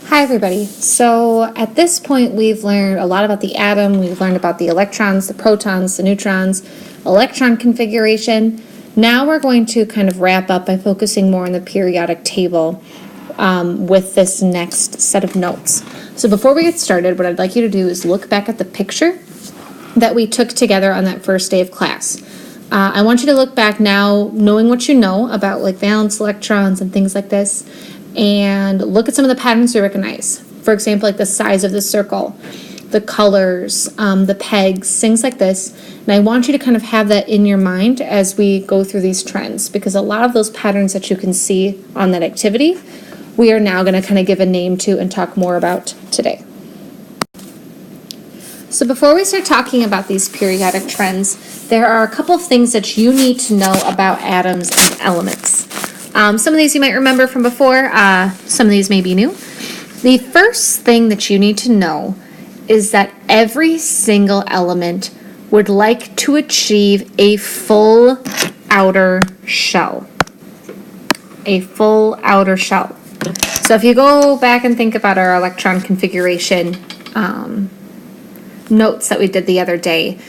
Hi everybody. So at this point we've learned a lot about the atom, we've learned about the electrons, the protons, the neutrons, electron configuration. Now we're going to kind of wrap up by focusing more on the periodic table with this next set of notes. So before we get started, what I'd like you to do is look back at the picture that we took together on that first day of class. I want you to look back now knowing what you know about like valence electrons and things like this, and look at some of the patterns you recognize. For example, like the size of the circle, the colors, the pegs, things like this. And I want you to kind of have that in your mind as we go through these trends, because a lot of those patterns that you can see on that activity, we are now going to kind of give a name to and talk more about today. So before we start talking about these periodic trends, there are a couple of things that you need to know about atoms and elements. Some of these you might remember from before, some of these may be new. The first thing that you need to know is that every single element would like to achieve a full outer shell. A full outer shell. So if you go back and think about our electron configuration notes that we did the other day,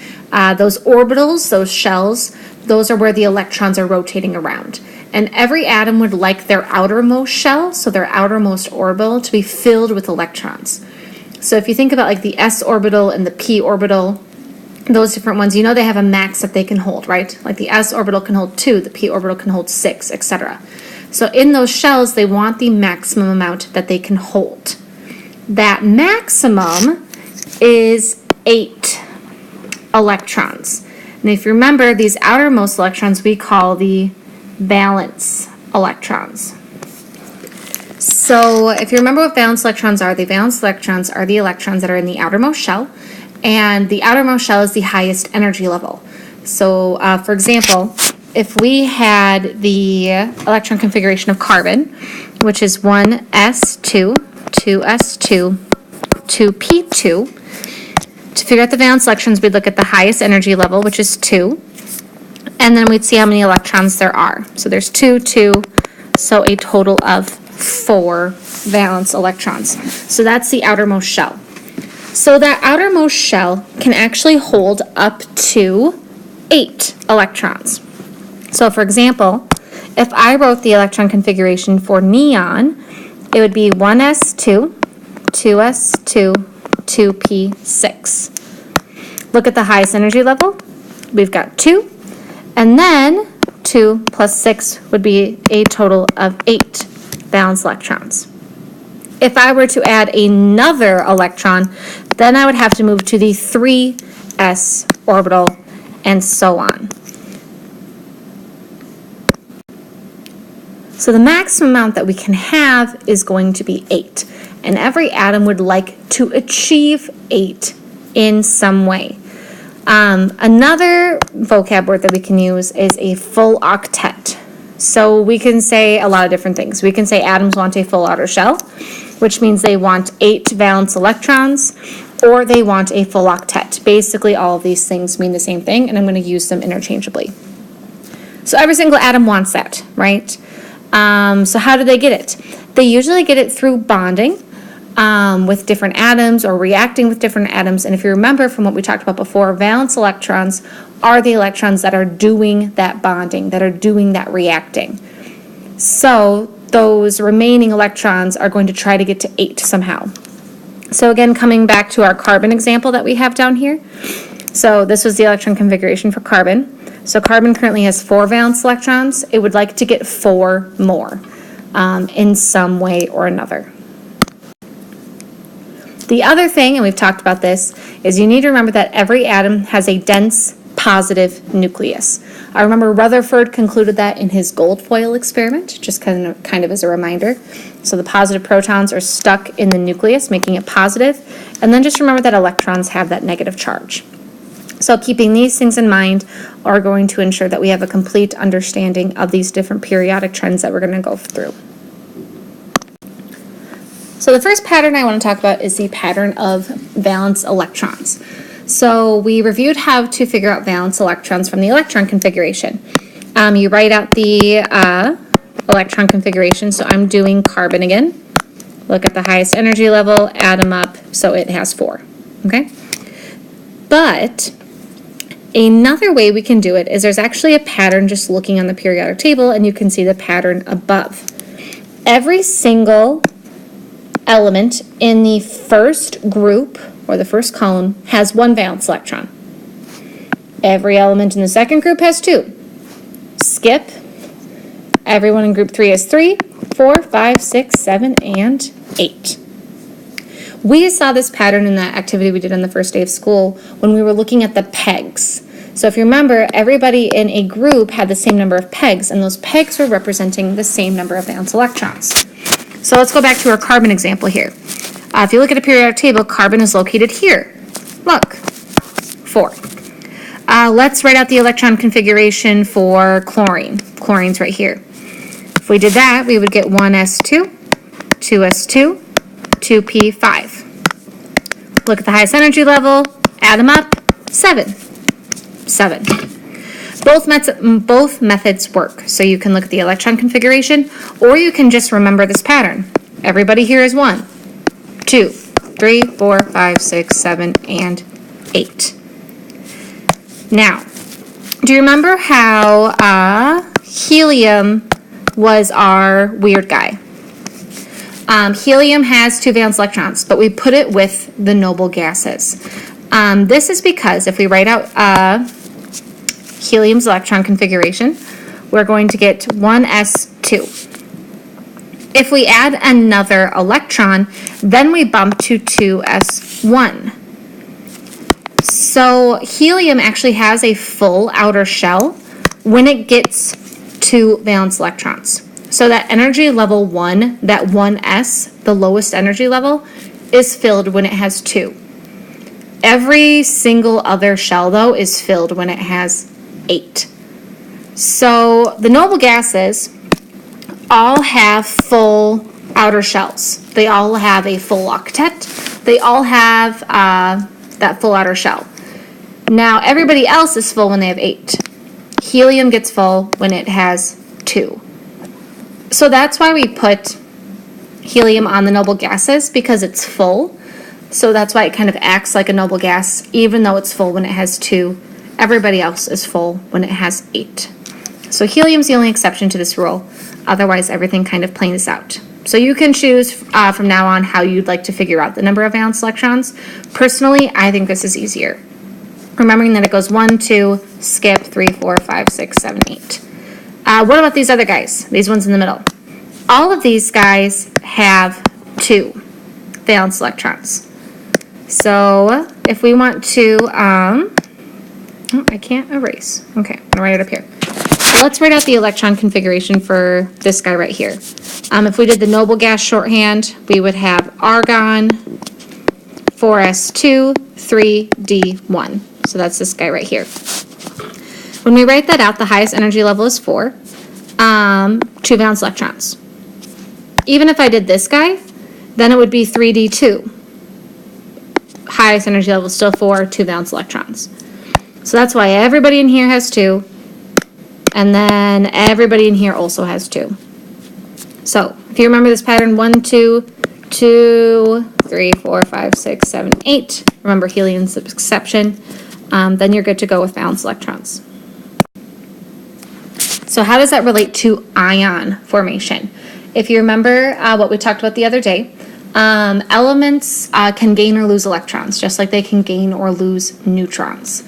those orbitals, those shells, those are where the electrons are rotating around. And every atom would like their outermost shell, so their outermost orbital, to be filled with electrons. So if you think about like the s orbital and the p orbital, those different ones, you know they have a max that they can hold, right? Like the s orbital can hold 2, the p orbital can hold 6, etc. So in those shells, they want the maximum amount that they can hold. That maximum is 8 electrons. And if you remember, these outermost electrons we call the valence electrons. So if you remember what valence electrons are, the valence electrons are the electrons that are in the outermost shell, and the outermost shell is the highest energy level. So for example, if we had the electron configuration of carbon, which is 1s2, 2s2, 2p2, to figure out the valence electrons, we'd look at the highest energy level, which is 2, and then we'd see how many electrons there are. So there's 2, 2, so a total of 4 valence electrons. So that's the outermost shell. So that outermost shell can actually hold up to 8 electrons. So for example, if I wrote the electron configuration for neon, it would be 1s2, 2s2, 2p6. Look at the highest energy level. We've got 2. And then 2 plus 6 would be a total of 8 valence electrons. If I were to add another electron, then I would have to move to the 3s orbital and so on. So the maximum amount that we can have is going to be 8. And every atom would like to achieve 8 in some way. Another vocab word that we can use is a full octet. So we can say a lot of different things. We can say atoms want a full outer shell, which means they want 8 valence electrons, or they want a full octet. Basically, all of these things mean the same thing, and I'm going to use them interchangeably. So every single atom wants that, right? So how do they get it? They usually get it through bonding with different atoms or reacting with different atoms. And if you remember from what we talked about before, valence electrons are the electrons that are doing that bonding, that are doing that reacting. So those remaining electrons are going to try to get to 8 somehow. So again, coming back to our carbon example that we have down here. So this was the electron configuration for carbon. So carbon currently has 4 valence electrons. It would like to get 4 more in some way or another. The other thing, and we've talked about this, is you need to remember that every atom has a dense positive nucleus. I remember Rutherford concluded that in his gold foil experiment, just kind of as a reminder. So the positive protons are stuck in the nucleus, making it positive. And then just remember that electrons have that negative charge. So keeping these things in mind are going to ensure that we have a complete understanding of these different periodic trends that we're going to go through. So the first pattern I want to talk about is the pattern of valence electrons. So we reviewed how to figure out valence electrons from the electron configuration. You write out the electron configuration, so I'm doing carbon again. look at the highest energy level, add them up, so it has 4, okay? But another way we can do it is there's actually a pattern just looking on the periodic table, and you can see the pattern above. Every single element in the first group, or the first column, has 1 valence electron. Every element in the second group has 2. Skip. Everyone in group 3 has 3, 4, 5, 6, 7, and 8. We saw this pattern in that activity we did on the first day of school when we were looking at the pegs. So if you remember, everybody in a group had the same number of pegs, and those pegs were representing the same number of valence electrons. So let's go back to our carbon example here. If you look at a periodic table, carbon is located here. Look, 4. Let's write out the electron configuration for chlorine. Chlorine's right here. If we did that, we would get 1s2, 2s2, 2p5. Look at the highest energy level, add them up, 7. Both methods work. So you can look at the electron configuration, or you can just remember this pattern. Everybody here is 1, 2, 3, 4, 5, 6, 7, and 8. Now, do you remember how helium was our weird guy? Helium has 2 valence electrons, but we put it with the noble gases. This is because if we write out helium's electron configuration, we're going to get 1s2. If we add another electron, then we bump to 2s1. So helium actually has a full outer shell when it gets 2 valence electrons. So that energy level 1, that 1s, the lowest energy level, is filled when it has 2. Every single other shell, though, is filled when it has 8. So the noble gases all have full outer shells. They all have a full octet. They all have that full outer shell. Now everybody else is full when they have 8. Helium gets full when it has 2. So that's why we put helium on the noble gases, because it's full. So that's why it kind of acts like a noble gas, even though it's full when it has 2. Everybody else is full when it has 8. So helium's the only exception to this rule. Otherwise, everything kind of planes out. So you can choose from now on how you'd like to figure out the number of valence electrons. Personally, I think this is easier. Remembering that it goes 1, 2, skip, 3, 4, 5, 6, 7, 8. What about these other guys? These ones in the middle. All of these guys have 2 valence electrons. So if we want to, oh, I can't erase. Okay, I'm gonna write it up here. So let's write out the electron configuration for this guy right here. If we did the noble gas shorthand, we would have argon, 4s2, 3d1. So that's this guy right here. When we write that out, the highest energy level is 4, 2 valence electrons. Even if I did this guy, then it would be 3d2. Highest energy level is still 4, 2 valence electrons. So that's why everybody in here has 2, and then everybody in here also has 2. So if you remember this pattern, 1, 2, 2, 3, 4, 5, 6, 7, 8. Remember helium's the exception. Then you're good to go with valence electrons. So how does that relate to ion formation? If you remember what we talked about the other day, elements can gain or lose electrons, just like they can gain or lose neutrons.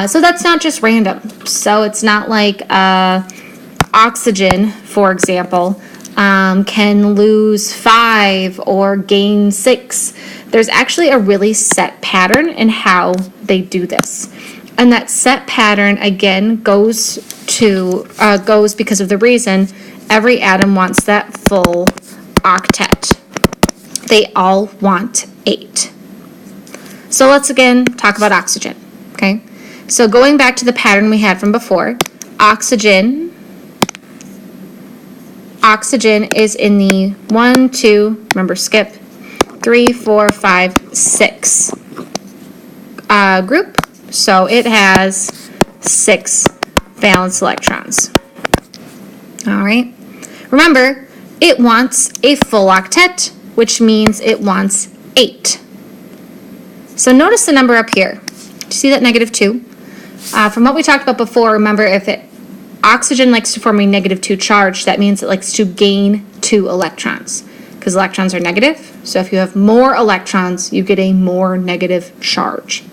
So that's not just random. So it's not like oxygen, for example, can lose 5 or gain 6. There's actually a really set pattern in how they do this. And that set pattern, again, goes because of the reason every atom wants that full octet. They all want 8. So let's again talk about oxygen, okay? So going back to the pattern we had from before, oxygen is in the 1, 2, remember skip, 3, 4, 5, 6 group. So it has 6 valence electrons. All right. Remember, it wants a full octet which means it wants 8. So notice the number up here. Do you see that -2? From what we talked about before, remember oxygen likes to form a -2 charge, that means it likes to gain 2 electrons because electrons are negative. So if you have more electrons, you get a more negative charge.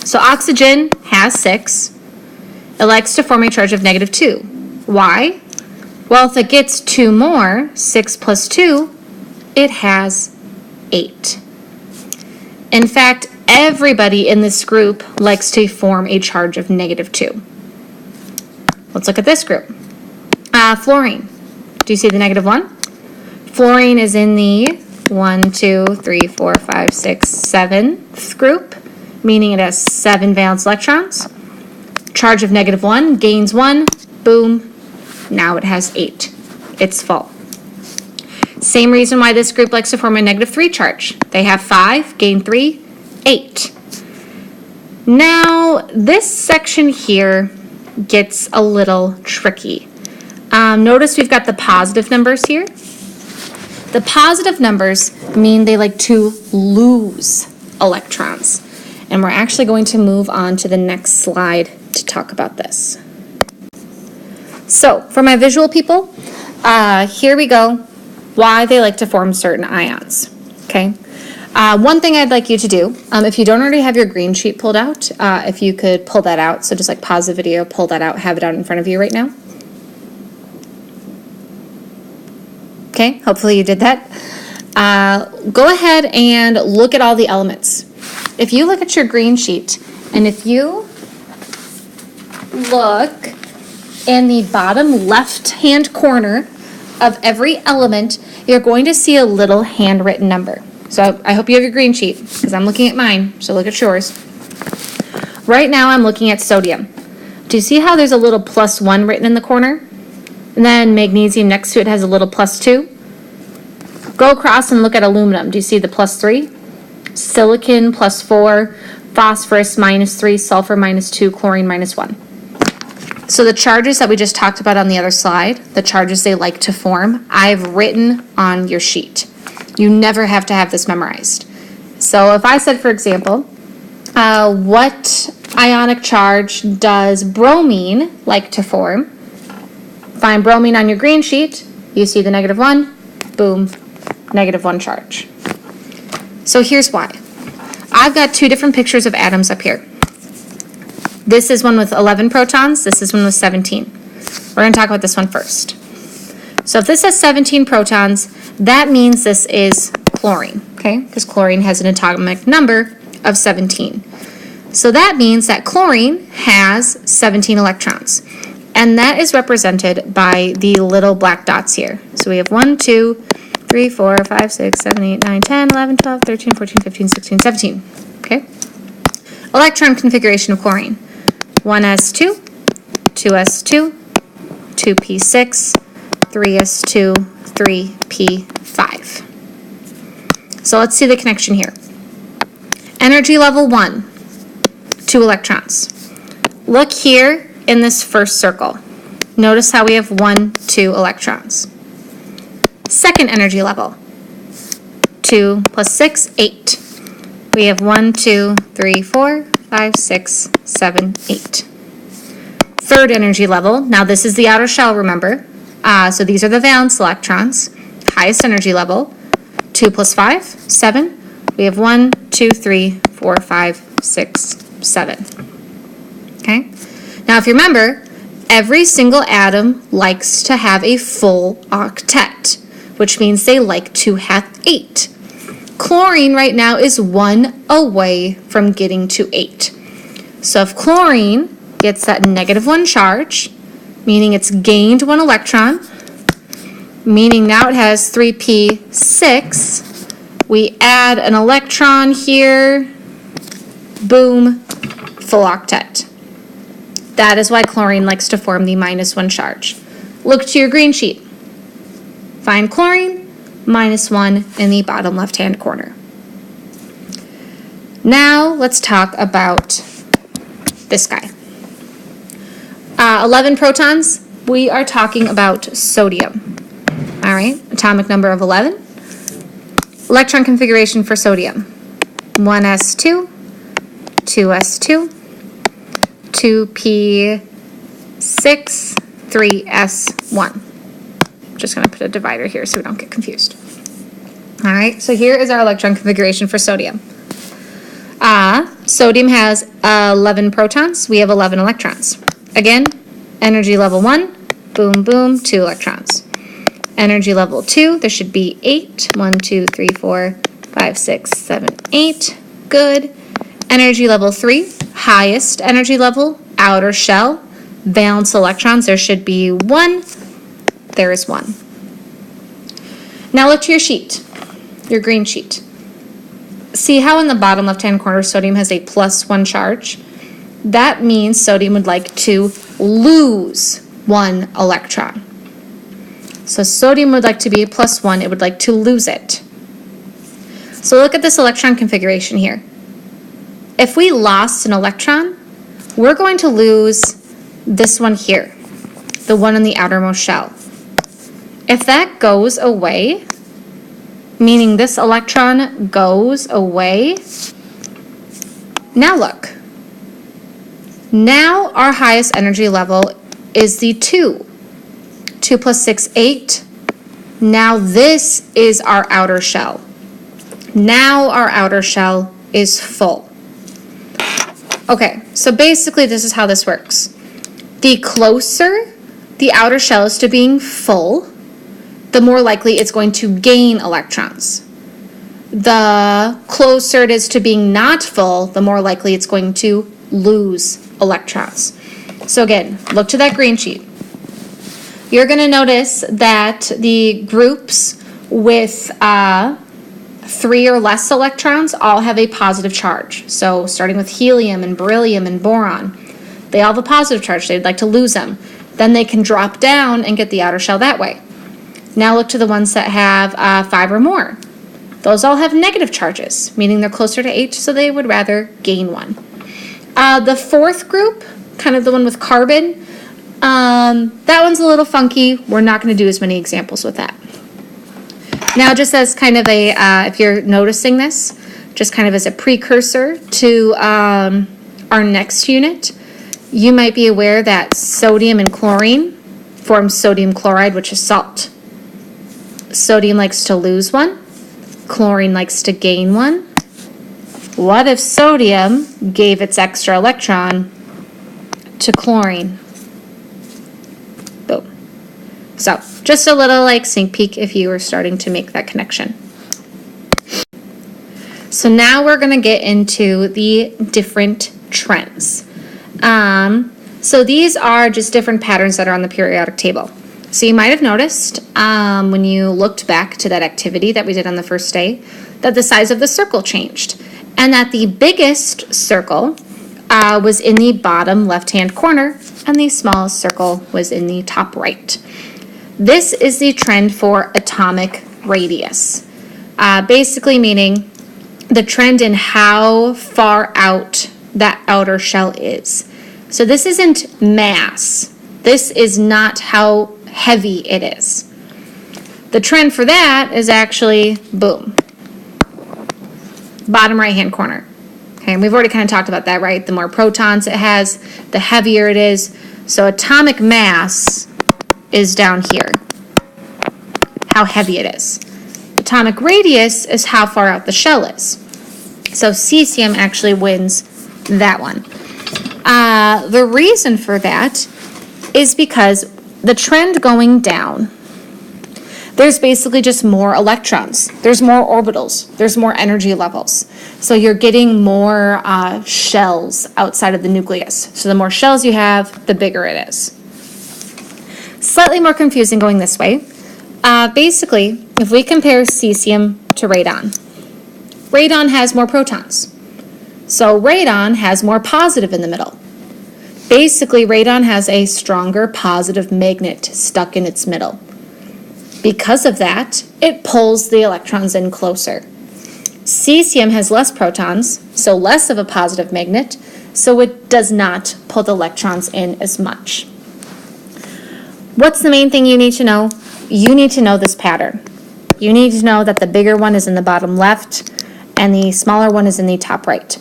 So oxygen has 6. It likes to form a charge of -2. Why? Well, if it gets 2 more, 6 plus 2, it has 8. In fact, everybody in this group likes to form a charge of -2. Let's look at this group. Fluorine. Do you see the -1? Fluorine is in the 1, 2, 3, 4, 5, 6, 7th group, meaning it has 7 valence electrons. Charge of -1, gains 1, boom, now it has 8. It's full. Same reason why this group likes to form a -3 charge. They have 5, gain 3, 8. Now, this section here gets a little tricky. Notice we've got the positive numbers here. The positive numbers mean they like to lose electrons. And we're actually going to move on to the next slide to talk about this. So, for my visual people, here we go. Why they like to form certain ions, okay? One thing I'd like you to do, if you don't already have your green sheet pulled out, if you could pull that out, so just like pause the video, pull that out, have it out in front of you right now. Okay, hopefully you did that. Go ahead and look at all the elements. If you look at your green sheet, and if you look in the bottom left-hand corner of every element, you're going to see a little handwritten number. So I hope you have your green sheet, because I'm looking at mine, so look at yours. Right now I'm looking at sodium. Do you see how there's a little +1 written in the corner? And then magnesium next to it has a little +2. Go across and look at aluminum. Do you see the +3? Silicon +4, phosphorus -3, sulfur -2, chlorine -1. So the charges that we just talked about on the other slide, the charges they like to form, I've written on your sheet. You never have to have this memorized. So if I said, for example, what ionic charge does bromine like to form? Find bromine on your green sheet. You see the -1, boom, -1 charge. So here's why. I've got 2 different pictures of atoms up here. This is one with 11 protons. This is one with 17. We're going to talk about this one first. So if this has 17 protons, that means this is chlorine, okay? Because chlorine has an atomic number of 17. So that means that chlorine has 17 electrons. And that is represented by the little black dots here. So we have 1, 2, 3, 4, 5, 6, 7, 8, 9, 10, 11, 12, 13, 14, 15, 16, 17. Okay? Electron configuration of chlorine. 1s2, 2s2, 2p6, 3s2, 3p5. So let's see the connection here. Energy level 1, 2 electrons. Look here in this first circle. Notice how we have 1, 2 electrons. Second energy level, 2 plus 6, 8. We have 1, 2, 3, 4, 5, 6, 7, 8. Third energy level, now this is the outer shell, remember. So these are the valence electrons. Highest energy level, 2 plus 5, 7. We have 1, 2, 3, 4, 5, 6, 7. Okay? Now if you remember, every single atom likes to have a full octet, which means they like to have 8. Chlorine right now is 1 away from getting to 8. So if chlorine gets that -1 charge, meaning it's gained 1 electron, meaning now it has 3p6, we add an electron here, boom, full octet. That is why chlorine likes to form the -1 charge. Look to your green sheet. Find chlorine, -1 in the bottom left-hand corner. Now let's talk about this guy. 11 protons, we are talking about sodium. All right, atomic number of 11. Electron configuration for sodium. 1s2, 2s2, 2p6, 3s1. I'm just going to put a divider here so we don't get confused. All right, so here is our electron configuration for sodium. Sodium has 11 protons. We have 11 electrons. Again, energy level 1, boom, boom, 2 electrons. Energy level 2, there should be 8. 1, 2, 3, 4, 5, 6, 7, 8. Good. Energy level 3, highest energy level, outer shell, valence electrons, there should be 1. There is 1. Now look to your sheet, your green sheet. See how in the bottom left-hand corner sodium has a +1 charge? That means sodium would like to lose 1 electron. So sodium would like to be a +1, it would like to lose it. So look at this electron configuration here. If we lost an electron, we're going to lose this one here, the one in the outermost shell. If that goes away, meaning this electron goes away, now look. Now our highest energy level is the 2. 2 plus 6, 8. Now this is our outer shell. Now our outer shell is full. Okay, so basically this is how this works. The closer the outer shell is to being full, the more likely it's going to gain electrons. The closer it is to being not full, the more likely it's going to lose electrons. So again, look to that green sheet. You're going to notice that the groups with 3 or less electrons all have a positive charge. So starting with helium and beryllium and boron, they all have a positive charge. They'd like to lose them. Then they can drop down and get the outer shell that way. Now look to the ones that have 5 or more. Those all have negative charges, meaning they're closer to 8, so they would rather gain 1. The fourth group, kind of the one with carbon, that one's a little funky. We're not going to do as many examples with that. Now, just as kind of a, if you're noticing this, just kind of as a precursor to our next unit, you might be aware that sodium and chlorine form sodium chloride, which is salt. Sodium likes to lose 1. Chlorine likes to gain 1. What if sodium gave its extra electron to chlorine? Boom. So, just a little like sneak peek if you were starting to make that connection. So now we're going to get into the different trends. So these are just different patterns that are on the periodic table. So you might have noticed when you looked back to that activity that we did on the first day that the size of the circle changed and that the biggest circle was in the bottom left-hand corner and the smallest circle was in the top right. This is the trend for atomic radius, basically meaning the trend in how far out that outer shell is. So this isn't mass. This is not how heavy it is. The trend for that is actually, boom, bottom right-hand corner. Okay, and we've already kind of talked about that, right? The more protons it has, the heavier it is. So atomic mass is down here, how heavy it is. Atomic radius is how far out the shell is. So cesium actually wins that one. The reason for that is because the trend going down, there's basically just more electrons. There's more orbitals. There's more energy levels. So you're getting more shells outside of the nucleus. So the more shells you have, the bigger it is. Slightly more confusing going this way. Basically, if we compare cesium to radon, radon has more protons. So radon has more positive in the middle. Basically, radon has a stronger positive magnet stuck in its middle. Because of that, it pulls the electrons in closer. Cesium has less protons, so less of a positive magnet, so it does not pull the electrons in as much. What's the main thing you need to know? You need to know this pattern. You need to know that the bigger one is in the bottom left and the smaller one is in the top right.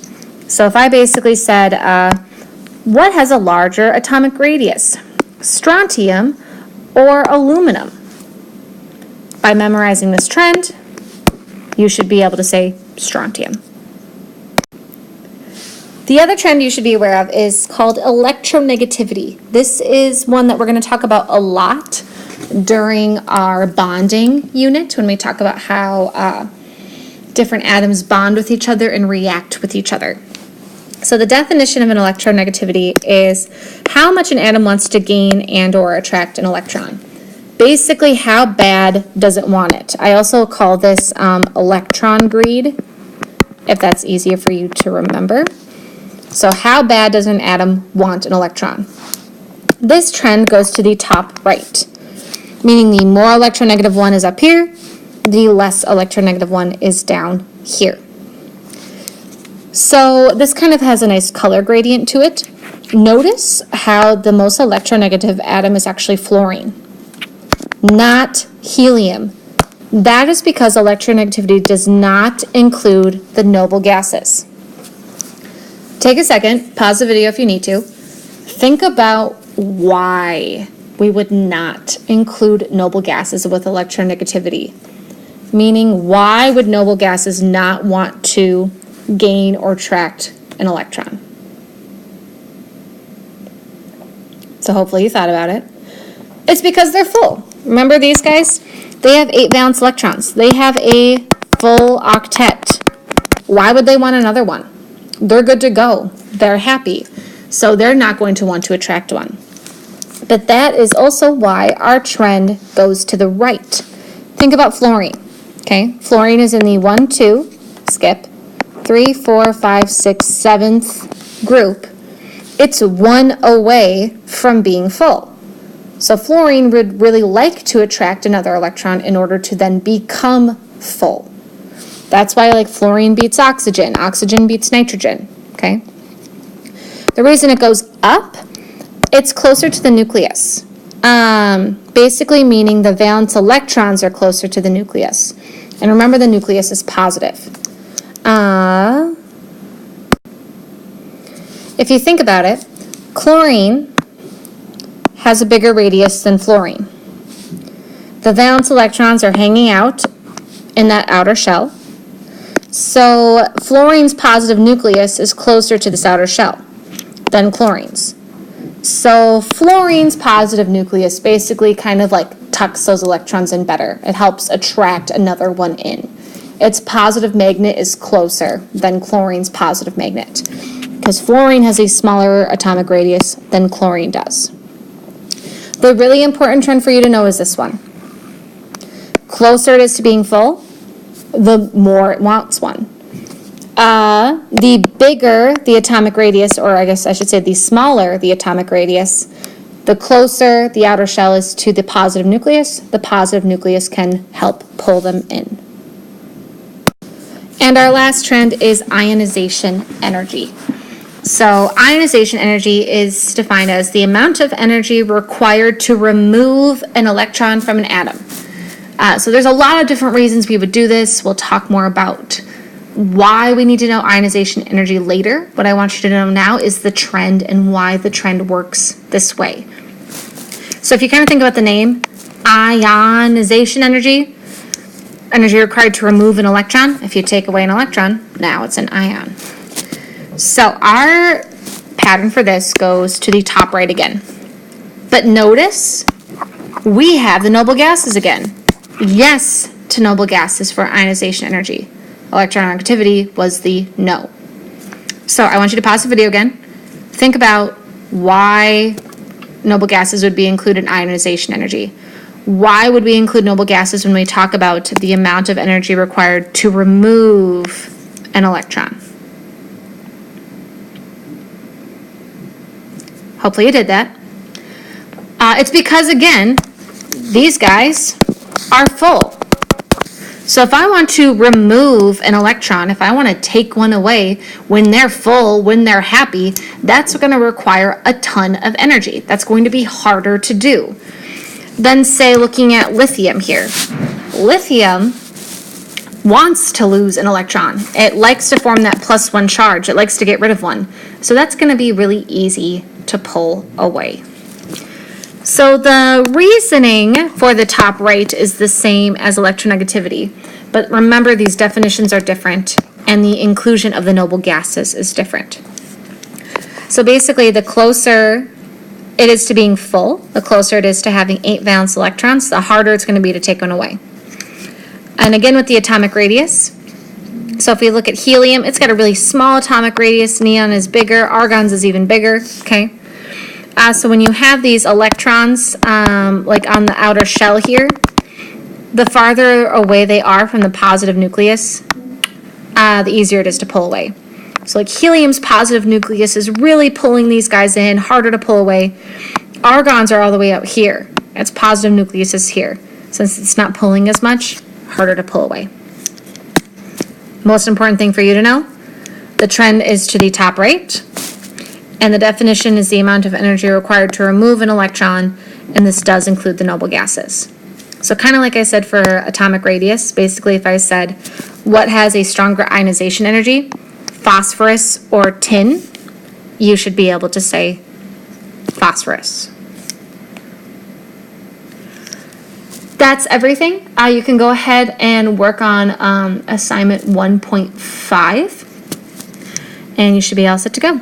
So if I basically said, what has a larger atomic radius? Strontium or aluminum? By memorizing this trend, you should be able to say strontium. The other trend you should be aware of is called electronegativity. This is one that we're going to talk about a lot during our bonding unit when we talk about how different atoms bond with each other and react with each other. So the definition of an electronegativity is how much an atom wants to gain and or attract an electron. Basically, how bad does it want it? I also call this electron greed, if that's easier for you to remember. So how bad does an atom want an electron? This trend goes to the top right, meaning the more electronegative one is up here, the less electronegative one is down here. So this kind of has a nice color gradient to it. Notice how the most electronegative atom is actually fluorine, not helium. That is because electronegativity does not include the noble gases. Take a second, pause the video if you need to. Think about why we would not include noble gases with electronegativity. Meaning, why would noble gases not want to gain or attract an electron? So hopefully you thought about it. It's because they're full. Remember these guys? They have 8 valence electrons. They have a full octet. Why would they want another one? They're good to go. They're happy. So they're not going to want to attract one. But that is also why our trend goes to the right. Think about fluorine. Okay, fluorine is in the 1, 2, skip, 3, 4, 5, 6, 7th group. It's 1 away from being full. So fluorine would really like to attract another electron in order to then become full. That's why like fluorine beats oxygen, oxygen beats nitrogen, okay? The reason it goes up, it's closer to the nucleus. Basically meaning the valence electrons are closer to the nucleus. And remember the nucleus is positive. If you think about it, chlorine has a bigger radius than fluorine. The valence electrons are hanging out in that outer shell. So fluorine's positive nucleus is closer to this outer shell than chlorine's. So fluorine's positive nucleus basically kind of like tucks those electrons in better. It helps attract another one in. Its positive magnet is closer than chlorine's positive magnet because fluorine has a smaller atomic radius than chlorine does. The really important trend for you to know is this one. Closer it is to being full, the more it wants one. The bigger the atomic radius, or I guess I should say the smaller the atomic radius, the closer the outer shell is to the positive nucleus can help pull them in. And our last trend is ionization energy. So ionization energy is defined as the amount of energy required to remove an electron from an atom. So there's a lot of different reasons we would do this. We'll talk more about why we need to know ionization energy later. What I want you to know now is the trend and why the trend works this way. So if you kind of think about the name, ionization energy required to remove an electron. If you take away an electron, now it's an ion. So our pattern for this goes to the top right again. But notice we have the noble gases again. Yes to noble gases for ionization energy. Electron activity was the no. So I want you to pause the video again. Think about why noble gases would be included in ionization energy. Why would we include noble gases when we talk about the amount of energy required to remove an electron? Hopefully you did that. It's because, again, these guys are full. So if I want to remove an electron, if I want to take one away when they're full, when they're happy, that's going to require a ton of energy. That's going to be harder to do than, say, looking at lithium here. Lithium wants to lose an electron. It likes to form that +1 charge. It likes to get rid of one. So that's going to be really easy to pull away. So the reasoning for the top right is the same as electronegativity. But remember, these definitions are different, and the inclusion of the noble gases is different. So basically, the closer it is to being full, the closer it is to having 8 valence electrons, the harder it's going to be to take one away. And again, with the atomic radius, so if we look at helium, it's got a really small atomic radius. Neon is bigger. Argon's is even bigger, okay? So when you have these electrons, like on the outer shell here, the farther away they are from the positive nucleus, the easier it is to pull away. So like helium's positive nucleus is really pulling these guys in, harder to pull away. Argon's are all the way out here. Its positive nucleus is here. Since it's not pulling as much, harder to pull away. Most important thing for you to know, the trend is to the top right, and the definition is the amount of energy required to remove an electron, and this does include the noble gases. So kind of like I said for atomic radius, basically if I said what has a stronger ionization energy, phosphorus or tin, you should be able to say phosphorus. That's everything. You can go ahead and work on assignment 1.5, and you should be all set to go.